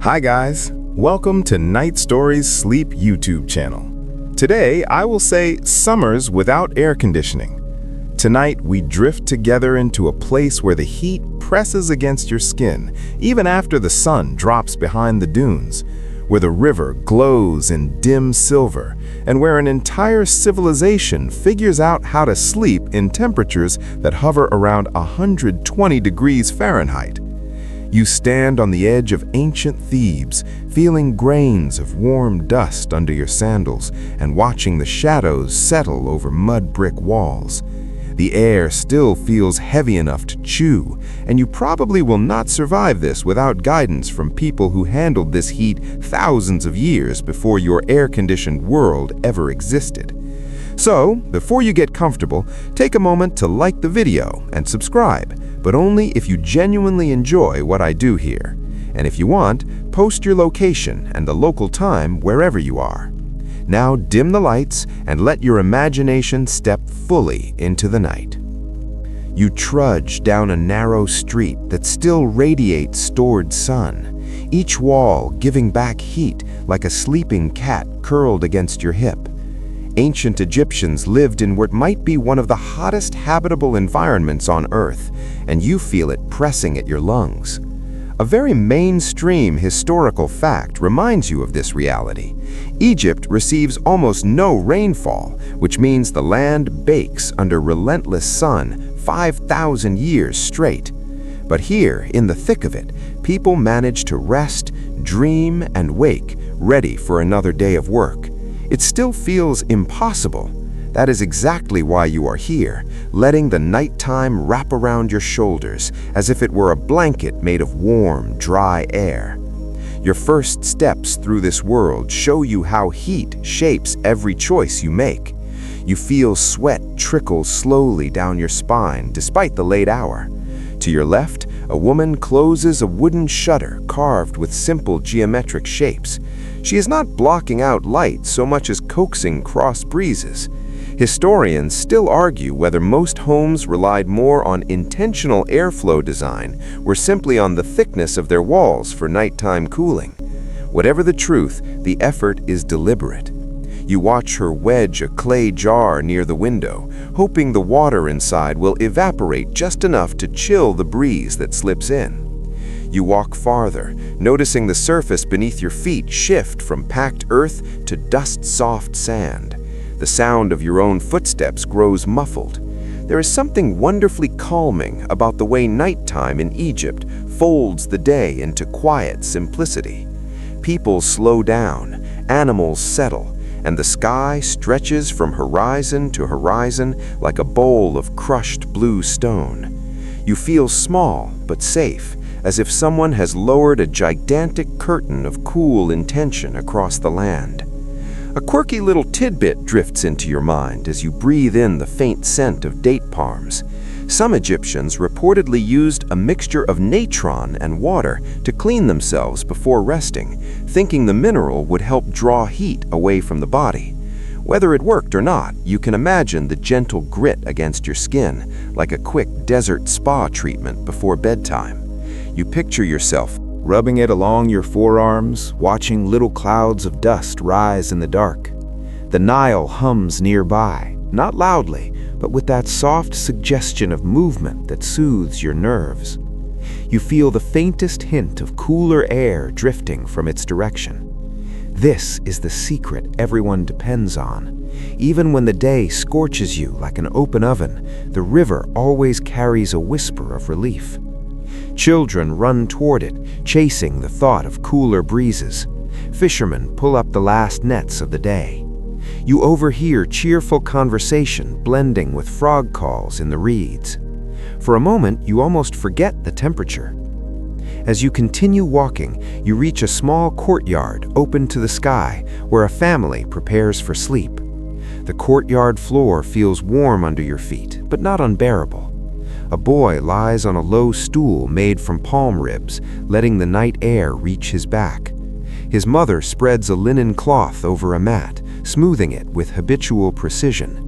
Hi guys, welcome to Night Stories Sleep YouTube channel. Today I will say summers without air conditioning. Tonight we drift together into a place where the heat presses against your skin even after the sun drops behind the dunes, where the river glows in dim silver, and where an entire civilization figures out how to sleep in temperatures that hover around 120 degrees Fahrenheit. You stand on the edge of ancient Thebes, feeling grains of warm dust under your sandals and watching the shadows settle over mud brick walls. The air still feels heavy enough to chew, and you probably will not survive this without guidance from people who handled this heat thousands of years before your air-conditioned world ever existed. So, before you get comfortable, take a moment to like the video and subscribe, but only if you genuinely enjoy what I do here. And if you want, post your location and the local time wherever you are. Now dim the lights and let your imagination step fully into the night. You trudge down a narrow street that still radiates stored sun, each wall giving back heat like a sleeping cat curled against your hip. Ancient Egyptians lived in what might be one of the hottest habitable environments on Earth, and you feel it pressing at your lungs. A very mainstream historical fact reminds you of this reality. Egypt receives almost no rainfall, which means the land bakes under relentless sun 5,000 years straight. But here, in the thick of it, people manage to rest, dream, and wake, ready for another day of work. It still feels impossible. That is exactly why you are here, letting the nighttime wrap around your shoulders as if it were a blanket made of warm, dry air. Your first steps through this world show you how heat shapes every choice you make. You feel sweat trickle slowly down your spine despite the late hour. To your left, a woman closes a wooden shutter carved with simple geometric shapes. She is not blocking out light so much as coaxing cross breezes. Historians still argue whether most homes relied more on intentional airflow design or simply on the thickness of their walls for nighttime cooling. Whatever the truth, the effort is deliberate. You watch her wedge a clay jar near the window, hoping the water inside will evaporate just enough to chill the breeze that slips in. You walk farther, noticing the surface beneath your feet shift from packed earth to dust-soft sand. The sound of your own footsteps grows muffled. There is something wonderfully calming about the way nighttime in Egypt folds the day into quiet simplicity. People slow down, animals settle, and the sky stretches from horizon to horizon like a bowl of crushed blue stone. You feel small but safe, as if someone has lowered a gigantic curtain of cool intention across the land. A quirky little tidbit drifts into your mind as you breathe in the faint scent of date palms. Some Egyptians reportedly used a mixture of natron and water to clean themselves before resting, thinking the mineral would help draw heat away from the body. Whether it worked or not, you can imagine the gentle grit against your skin, like a quick desert spa treatment before bedtime. You picture yourself rubbing it along your forearms, watching little clouds of dust rise in the dark. The Nile hums nearby, not loudly, but with that soft suggestion of movement that soothes your nerves. You feel the faintest hint of cooler air drifting from its direction. This is the secret everyone depends on. Even when the day scorches you like an open oven, the river always carries a whisper of relief. Children run toward it, chasing the thought of cooler breezes. Fishermen pull up the last nets of the day. You overhear cheerful conversation blending with frog calls in the reeds. For a moment, you almost forget the temperature. As you continue walking, you reach a small courtyard open to the sky where a family prepares for sleep. The courtyard floor feels warm under your feet, but not unbearable. A boy lies on a low stool made from palm ribs, letting the night air reach his back. His mother spreads a linen cloth over a mat, smoothing it with habitual precision.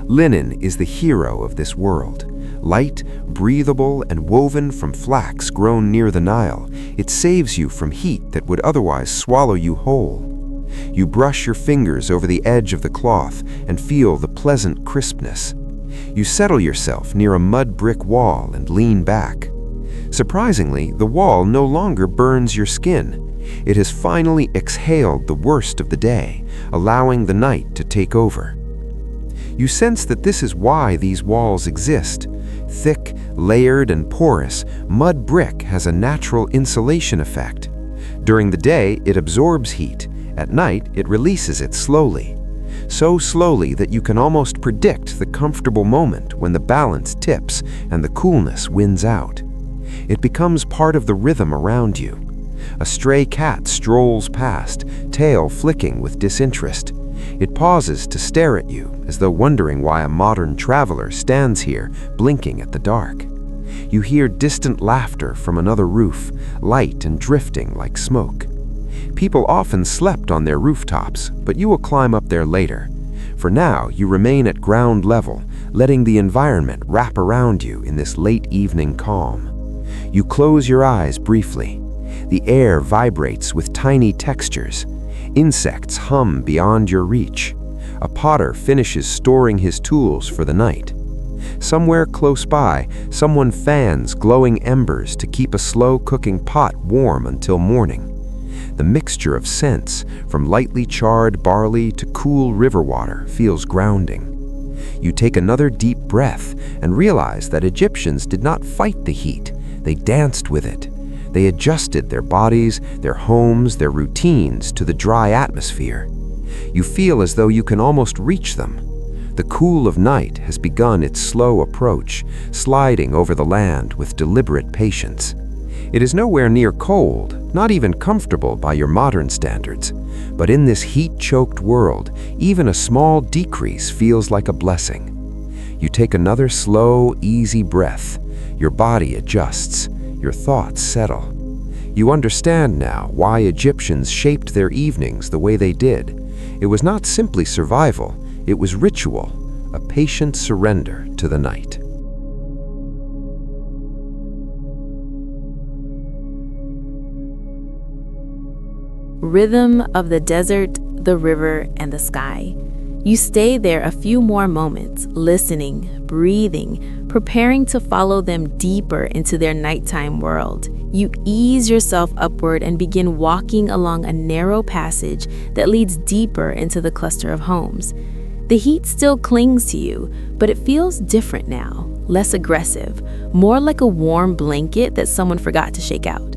Linen is the hero of this world. Light, breathable, and woven from flax grown near the Nile, it saves you from heat that would otherwise swallow you whole. You brush your fingers over the edge of the cloth and feel the pleasant crispness. You settle yourself near a mud brick wall and lean back. Surprisingly, the wall no longer burns your skin. It has finally exhaled the worst of the day, allowing the night to take over. You sense that this is why these walls exist. Thick, layered, and porous, mud brick has a natural insulation effect. During the day, it absorbs heat. At night, it releases it slowly. So slowly that you can almost predict the comfortable moment when the balance tips and the coolness wins out. It becomes part of the rhythm around you. A stray cat strolls past, tail flicking with disinterest. It pauses to stare at you, as though wondering why a modern traveler stands here, blinking at the dark. You hear distant laughter from another roof, light and drifting like smoke. People often slept on their rooftops, but you will climb up there later. For now, you remain at ground level, letting the environment wrap around you in this late evening calm. You close your eyes briefly. The air vibrates with tiny textures. Insects hum beyond your reach. A potter finishes storing his tools for the night. Somewhere close by, someone fans glowing embers to keep a slow-cooking pot warm until morning. The mixture of scents, from lightly charred barley to cool river water, feels grounding. You take another deep breath and realize that Egyptians did not fight the heat. They danced with it. They adjusted their bodies, their homes, their routines to the dry atmosphere. You feel as though you can almost reach them. The cool of night has begun its slow approach, sliding over the land with deliberate patience. It is nowhere near cold, not even comfortable by your modern standards. But in this heat-choked world, even a small decrease feels like a blessing. You take another slow, easy breath. Your body adjusts. Your thoughts settle. You understand now why Egyptians shaped their evenings the way they did. It was not simply survival, it was ritual, a patient surrender to the night. Rhythm of the desert, the river, and the sky. You stay there a few more moments, listening, breathing, preparing to follow them deeper into their nighttime world. You ease yourself upward and begin walking along a narrow passage that leads deeper into the cluster of homes. The heat still clings to you, but it feels different now, less aggressive, more like a warm blanket that someone forgot to shake out.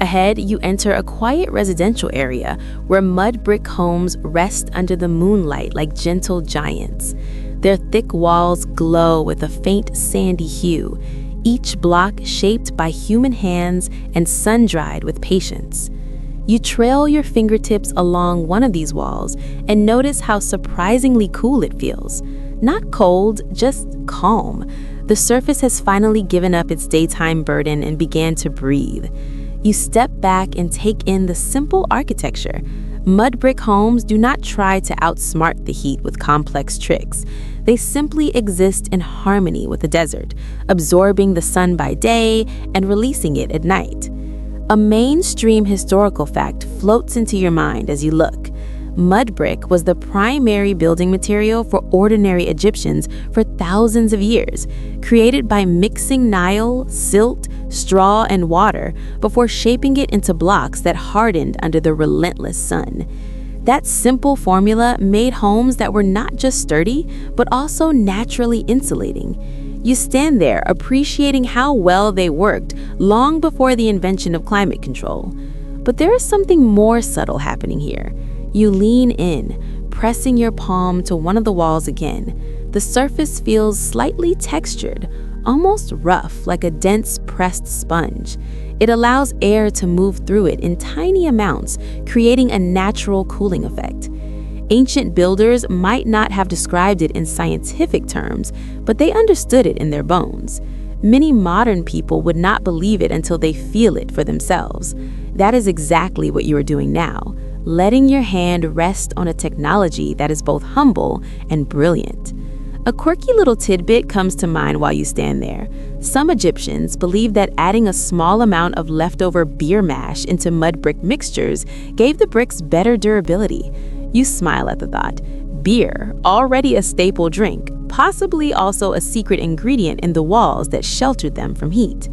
Ahead, you enter a quiet residential area where mud brick homes rest under the moonlight like gentle giants. Their thick walls glow with a faint sandy hue, each block shaped by human hands and sun-dried with patience. You trail your fingertips along one of these walls and notice how surprisingly cool it feels. Not cold, just calm. The surface has finally given up its daytime burden and began to breathe. You step back and take in the simple architecture. Mud brick homes do not try to outsmart the heat with complex tricks. They simply exist in harmony with the desert, absorbing the sun by day and releasing it at night. A mainstream historical fact floats into your mind as you look. Mud brick was the primary building material for ordinary Egyptians for thousands of years, created by mixing Nile, silt, straw, and water before shaping it into blocks that hardened under the relentless sun. That simple formula made homes that were not just sturdy, but also naturally insulating. You stand there appreciating how well they worked long before the invention of climate control. But there is something more subtle happening here. You lean in, pressing your palm to one of the walls again. The surface feels slightly textured, almost rough, like a dense pressed sponge. It allows air to move through it in tiny amounts, creating a natural cooling effect. Ancient builders might not have described it in scientific terms, but they understood it in their bones. Many modern people would not believe it until they feel it for themselves. That is exactly what you are doing now, letting your hand rest on a technology that is both humble and brilliant. A quirky little tidbit comes to mind while you stand there. Some Egyptians believed that adding a small amount of leftover beer mash into mud brick mixtures gave the bricks better durability. You smile at the thought. Beer, already a staple drink, possibly also a secret ingredient in the walls that sheltered them from heat.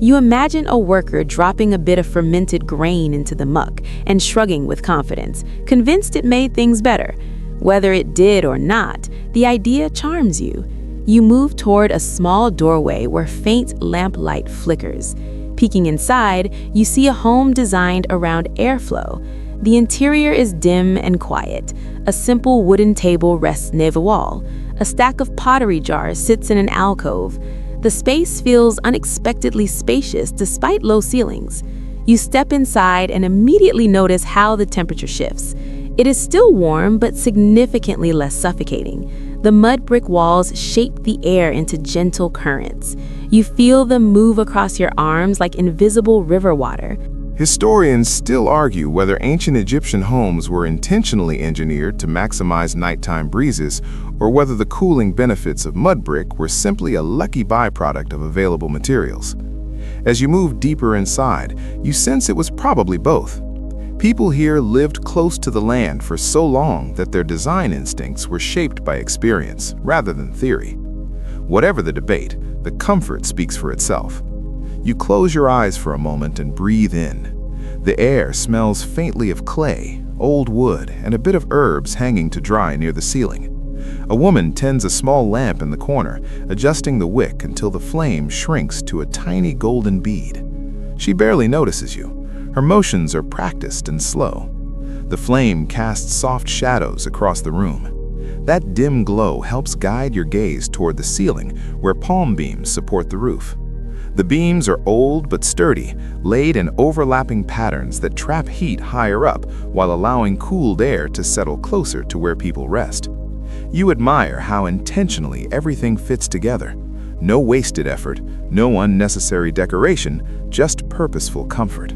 You imagine a worker dropping a bit of fermented grain into the muck and shrugging with confidence, convinced it made things better. Whether it did or not, the idea charms you. You move toward a small doorway where faint lamplight flickers. Peeking inside, you see a home designed around airflow. The interior is dim and quiet. A simple wooden table rests near the wall. A stack of pottery jars sits in an alcove. The space feels unexpectedly spacious despite low ceilings. You step inside and immediately notice how the temperature shifts. It is still warm, but significantly less suffocating. The mud brick walls shape the air into gentle currents. You feel them move across your arms like invisible river water. Historians still argue whether ancient Egyptian homes were intentionally engineered to maximize nighttime breezes or whether the cooling benefits of mud brick were simply a lucky byproduct of available materials. As you move deeper inside, you sense it was probably both. People here lived close to the land for so long that their design instincts were shaped by experience rather than theory. Whatever the debate, the comfort speaks for itself. You close your eyes for a moment and breathe in. The air smells faintly of clay, old wood, and a bit of herbs hanging to dry near the ceiling. A woman tends a small lamp in the corner, adjusting the wick until the flame shrinks to a tiny golden bead. She barely notices you. Her motions are practiced and slow. The flame casts soft shadows across the room. That dim glow helps guide your gaze toward the ceiling, where palm beams support the roof. The beams are old but sturdy, laid in overlapping patterns that trap heat higher up while allowing cooled air to settle closer to where people rest. You admire how intentionally everything fits together. No wasted effort, no unnecessary decoration, just purposeful comfort.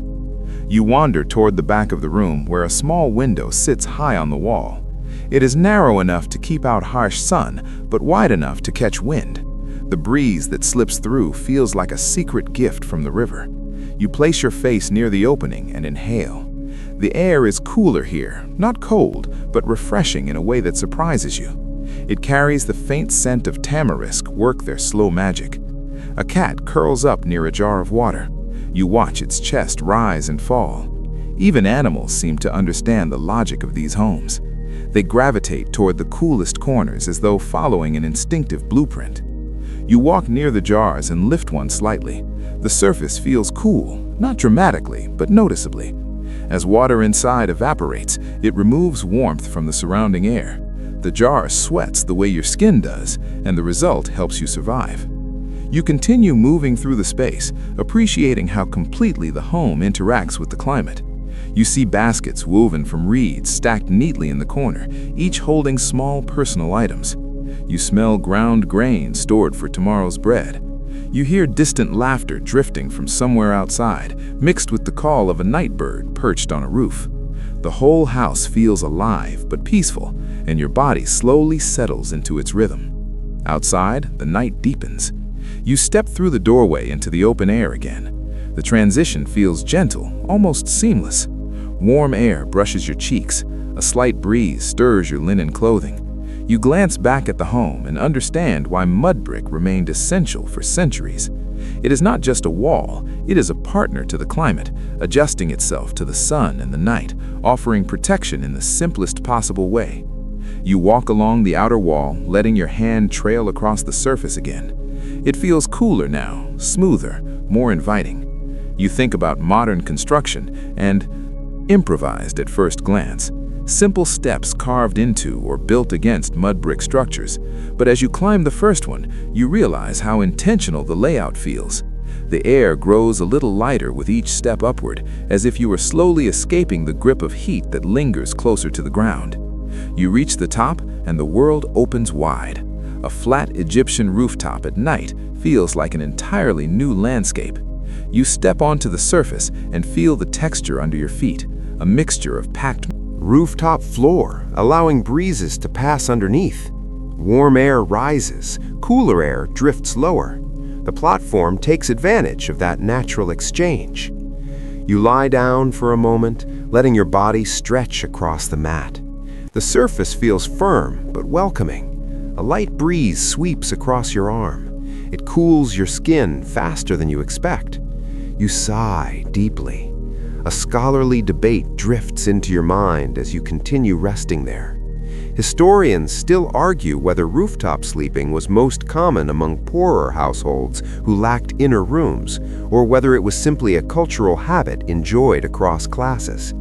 You wander toward the back of the room where a small window sits high on the wall. It is narrow enough to keep out harsh sun, but wide enough to catch wind. The breeze that slips through feels like a secret gift from the river. You place your face near the opening and inhale. The air is cooler here, not cold, but refreshing in a way that surprises you. It carries the faint scent of tamarisk work their slow magic. A cat curls up near a jar of water. You watch its chest rise and fall. Even animals seem to understand the logic of these homes. They gravitate toward the coolest corners as though following an instinctive blueprint. You walk near the jars and lift one slightly. The surface feels cool, not dramatically, but noticeably. As water inside evaporates, it removes warmth from the surrounding air. The jar sweats the way your skin does, and the result helps you survive. You continue moving through the space, appreciating how completely the home interacts with the climate. You see baskets woven from reeds stacked neatly in the corner, each holding small personal items. You smell ground grain stored for tomorrow's bread. You hear distant laughter drifting from somewhere outside, mixed with the call of a night bird perched on a roof. The whole house feels alive but peaceful, and your body slowly settles into its rhythm. Outside, the night deepens. You step through the doorway into the open air again. The transition feels gentle, almost seamless. Warm air brushes your cheeks. A slight breeze stirs your linen clothing. You glance back at the home and understand why mud brick remained essential for centuries. It is not just a wall, it is a partner to the climate, adjusting itself to the sun and the night, offering protection in the simplest possible way. You walk along the outer wall, letting your hand trail across the surface again. It feels cooler now, smoother, more inviting. You think about modern construction and improvised at first glance. Simple steps carved into or built against mud brick structures. But as you climb the first one, you realize how intentional the layout feels. The air grows a little lighter with each step upward, as if you were slowly escaping the grip of heat that lingers closer to the ground. You reach the top, and the world opens wide. A flat Egyptian rooftop at night feels like an entirely new landscape. You step onto the surface and feel the texture under your feet, a mixture of packed Rooftop floor, allowing breezes to pass underneath. Warm air rises, cooler air drifts lower. The platform takes advantage of that natural exchange. You lie down for a moment, letting your body stretch across the mat. The surface feels firm but welcoming. A light breeze sweeps across your arm. It cools your skin faster than you expect. You sigh deeply. A scholarly debate drifts into your mind as you continue resting there. Historians still argue whether rooftop sleeping was most common among poorer households who lacked inner rooms, or whether it was simply a cultural habit enjoyed across classes.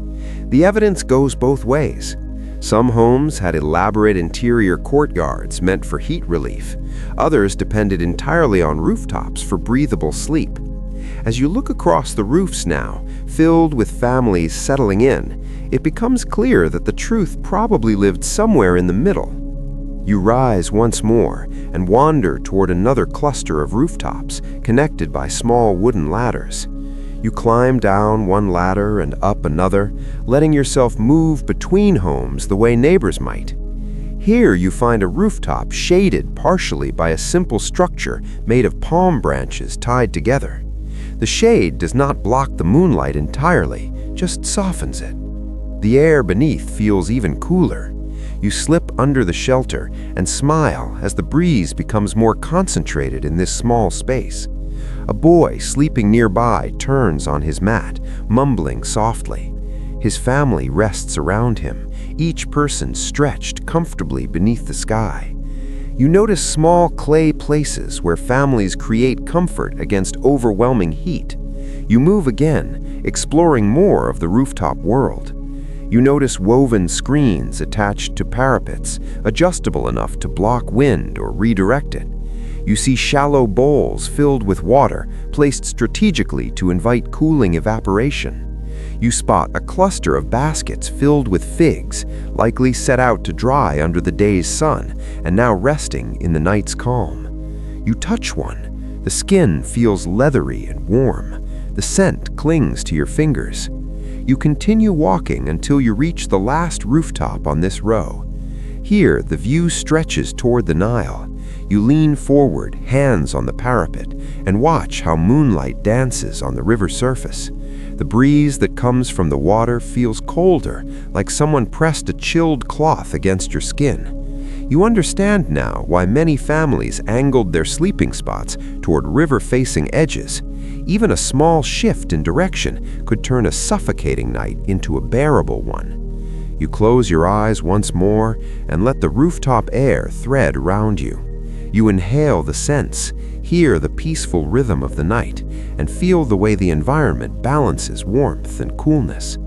The evidence goes both ways. Some homes had elaborate interior courtyards meant for heat relief. Others depended entirely on rooftops for breathable sleep. As you look across the roofs now, filled with families settling in, it becomes clear that the truth probably lived somewhere in the middle. You rise once more and wander toward another cluster of rooftops, connected by small wooden ladders. You climb down one ladder and up another, letting yourself move between homes the way neighbors might. Here you find a rooftop shaded partially by a simple structure made of palm branches tied together. The shade does not block the moonlight entirely, just softens it. The air beneath feels even cooler. You slip under the shelter and smile as the breeze becomes more concentrated in this small space. A boy sleeping nearby turns on his mat, mumbling softly. His family rests around him, each person stretched comfortably beneath the sky. You notice small clay places where families create comfort against overwhelming heat. You move again, exploring more of the rooftop world. You notice woven screens attached to parapets, adjustable enough to block wind or redirect it. You see shallow bowls filled with water, placed strategically to invite cooling evaporation. You spot a cluster of baskets filled with figs, likely set out to dry under the day's sun and now resting in the night's calm. You touch one. The skin feels leathery and warm. The scent clings to your fingers. You continue walking until you reach the last rooftop on this row. Here, the view stretches toward the Nile. You lean forward, hands on the parapet, and watch how moonlight dances on the river surface. The breeze that comes from the water feels colder, like someone pressed a chilled cloth against your skin. You understand now why many families angled their sleeping spots toward river-facing edges. Even a small shift in direction could turn a suffocating night into a bearable one. You close your eyes once more and let the rooftop air thread around you. You inhale the scents, hear the peaceful rhythm of the night, and feel the way the environment balances warmth and coolness.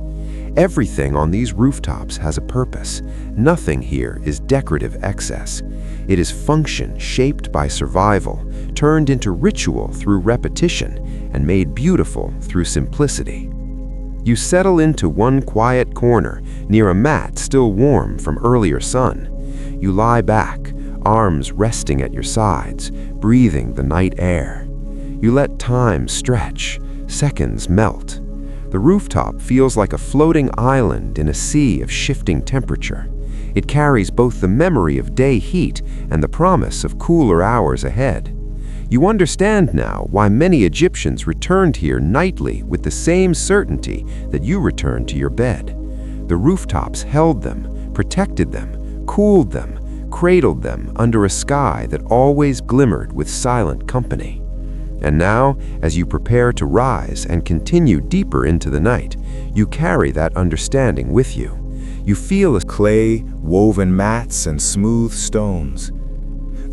Everything on these rooftops has a purpose. Nothing here is decorative excess. It is function shaped by survival, turned into ritual through repetition, and made beautiful through simplicity. You settle into one quiet corner near a mat still warm from earlier sun. You lie back, arms resting at your sides, breathing the night air. You let time stretch, seconds melt. The rooftop feels like a floating island in a sea of shifting temperature. It carries both the memory of day heat and the promise of cooler hours ahead. You understand now why many Egyptians returned here nightly with the same certainty that you returned to your bed. The rooftops held them, protected them, cooled them, cradled them under a sky that always glimmered with silent company. And now, as you prepare to rise and continue deeper into the night, you carry that understanding with you. You feel Clay, woven mats, and smooth stones.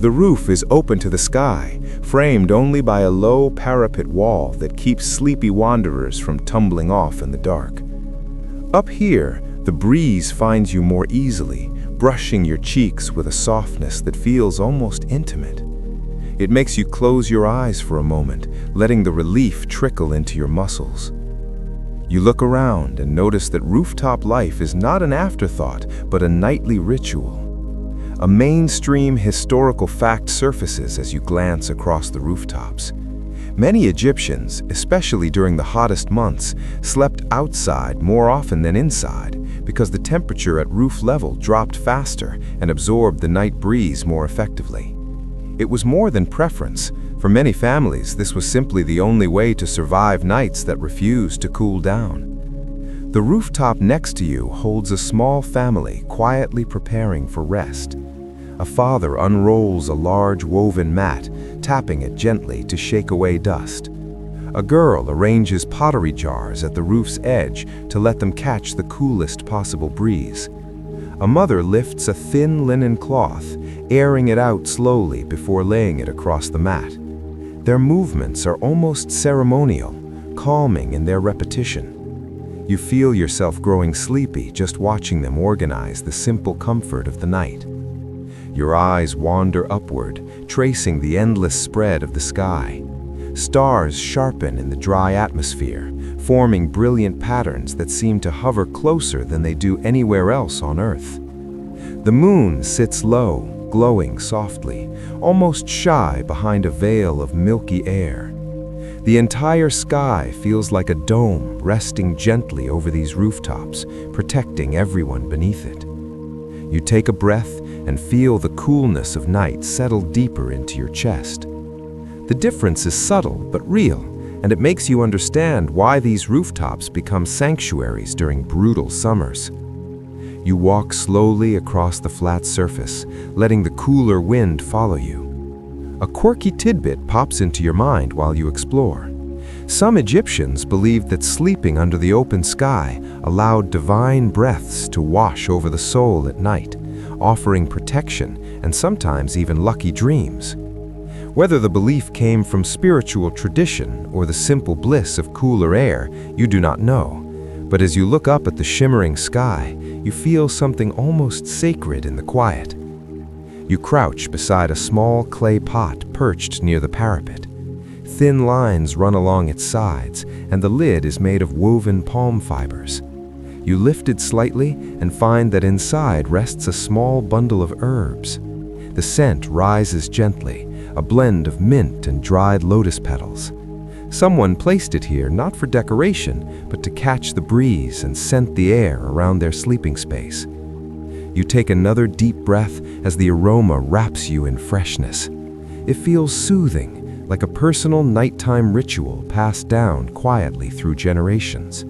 The roof is open to the sky, framed only by a low parapet wall that keeps sleepy wanderers from tumbling off in the dark. Up here, the breeze finds you more easily, brushing your cheeks with a softness that feels almost intimate. It makes you close your eyes for a moment, letting the relief trickle into your muscles. You look around and notice that rooftop life is not an afterthought, but a nightly ritual. A mainstream historical fact surfaces as you glance across the rooftops. Many Egyptians, especially during the hottest months, slept outside more often than inside, because the temperature at roof level dropped faster and absorbed the night breeze more effectively. It was more than preference. For many families, this was simply the only way to survive nights that refused to cool down. The rooftop next to you holds a small family quietly preparing for rest. A father unrolls a large woven mat, tapping it gently to shake away dust. A girl arranges pottery jars at the roof's edge to let them catch the coolest possible breeze. A mother lifts a thin linen cloth, airing it out slowly before laying it across the mat. Their movements are almost ceremonial, calming in their repetition. You feel yourself growing sleepy just watching them organize the simple comfort of the night. Your eyes wander upward, tracing the endless spread of the sky. Stars sharpen in the dry atmosphere, forming brilliant patterns that seem to hover closer than they do anywhere else on Earth. The moon sits low, glowing softly, almost shy behind a veil of milky air. The entire sky feels like a dome resting gently over these rooftops, protecting everyone beneath it. You take a breath and feel the coolness of night settle deeper into your chest. The difference is subtle but real, and it makes you understand why these rooftops become sanctuaries during brutal summers. You walk slowly across the flat surface, letting the cooler wind follow you. A quirky tidbit pops into your mind while you explore. Some Egyptians believed that sleeping under the open sky allowed divine breaths to wash over the soul at night, offering protection and sometimes even lucky dreams. Whether the belief came from spiritual tradition or the simple bliss of cooler air, you do not know. But as you look up at the shimmering sky, you feel something almost sacred in the quiet. You crouch beside a small clay pot perched near the parapet. Thin lines run along its sides, and the lid is made of woven palm fibers. You lift it slightly and find that inside rests a small bundle of herbs. The scent rises gently, a blend of mint and dried lotus petals. Someone placed it here not for decoration, but to catch the breeze and scent the air around their sleeping space. You take another deep breath as the aroma wraps you in freshness. It feels soothing, like a personal nighttime ritual passed down quietly through generations.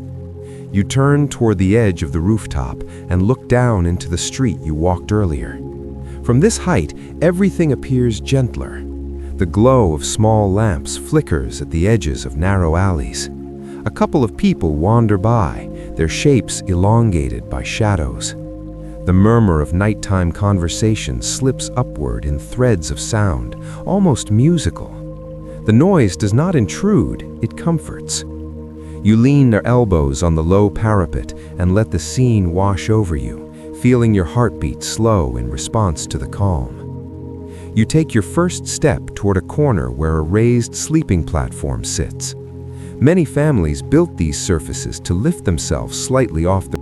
You turn toward the edge of the rooftop and look down into the street you walked earlier. From this height, everything appears gentler. The glow of small lamps flickers at the edges of narrow alleys. A couple of people wander by, their shapes elongated by shadows. The murmur of nighttime conversation slips upward in threads of sound, almost musical. The noise does not intrude, it comforts. You lean your elbows on the low parapet and let the scene wash over you, feeling your heartbeat slow in response to the calm. You take your first step toward a corner where a raised sleeping platform sits. Many families built these surfaces to lift themselves slightly off the